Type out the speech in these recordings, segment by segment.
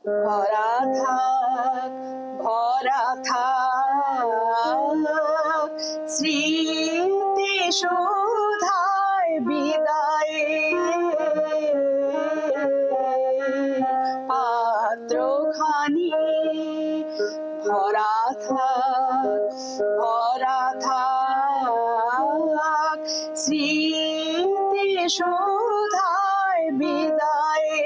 ভরা থাক, ভরা থাক স্মৃতি সুধায় বিদায়ে পাত্রখানি ভরা থাক, ভরা থাক স্মৃতি সুধায় বিদায়ে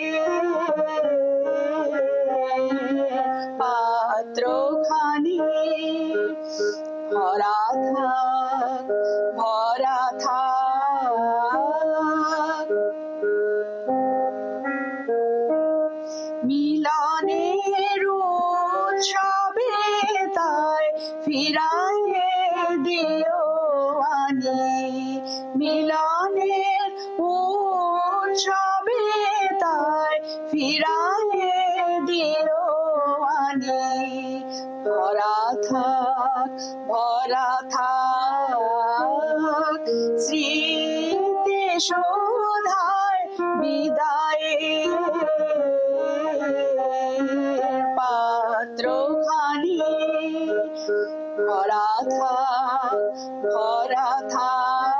পাত্রখানি ভরা থাক, ভরা থাক মিলনের উৎসবে তাই ফিরাইয়ে দিও আনি, মিলনের উৎসবে তাই ফিরাইয়ে দিও আনি ভরা থাক, ভরা থাক স্মৃতি সুধায় বিদায়ে পাত্রখানি ভরা থাক, ভরা থাক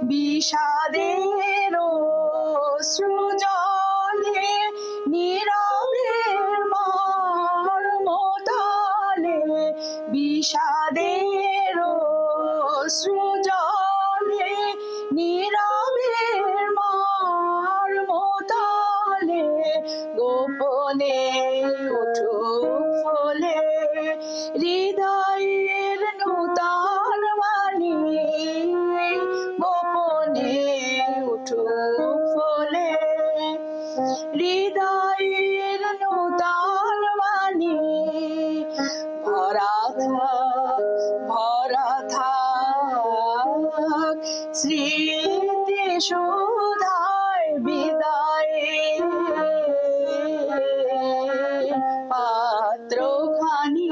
বিষাদের অশ্রুজলে নীরবের মর্মতালে, বিষাদের অশ্রুজলে নীরবের মর্মতালে গোপনে উঠুক ফলে হৃদয়ের নূতন বাণী, গোপনে উঠুক ফলে হৃদয়ের নূতন বাণী ভরা থাক, ভরা থাক স্মৃতি সুধায় বিদায়ে পাত্রখানি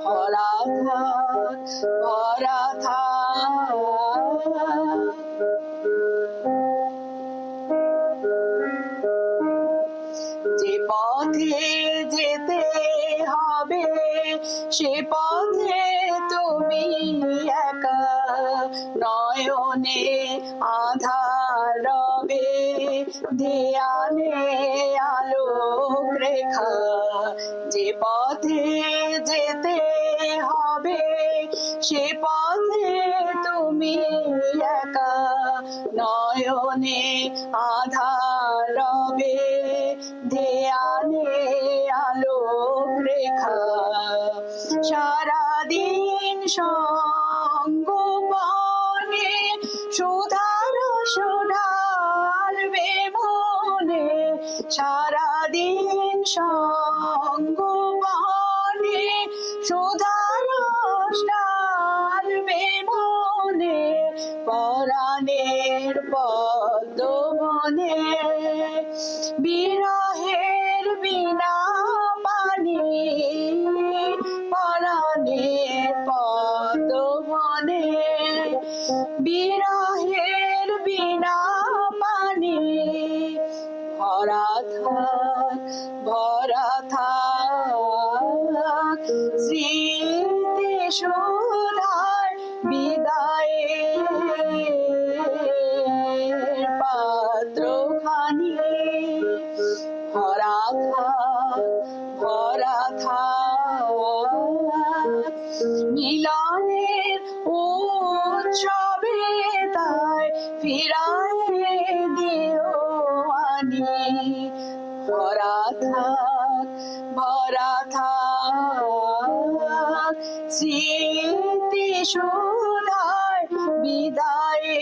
ভরা থাক, ভরা থাক যে পথে যেতে হবে সে পথে তুমি একা, নয়নে আধার রবে ধ্যানে আলোক রেখা, যে পথে যেতে হবে সে পথে তুমি একা, নয়নে আধার রবে ধ্যানে আলোক রেখা, সারাদিন সঙ্গোপনে সুধার সুধারবে মনে, সারাদিন সঙ্গোপনে সুধার সুধারবে মনে পরাণের পদ্মবনে বিরহের বিনা পানি, পরাণের পদ্মবনে বিরহের বিনা পানি ভরা থাক, ভরা থাক স্মৃতি সুধায় বিদায়ে পাত্রখানি ভরা থাক, ভরা থাক মিলনের উৎসবে তাই ফিরাইয়ে দিও আনি ভরা থাক, ভরা থাক স্মৃতি সুধায় বিদায়ে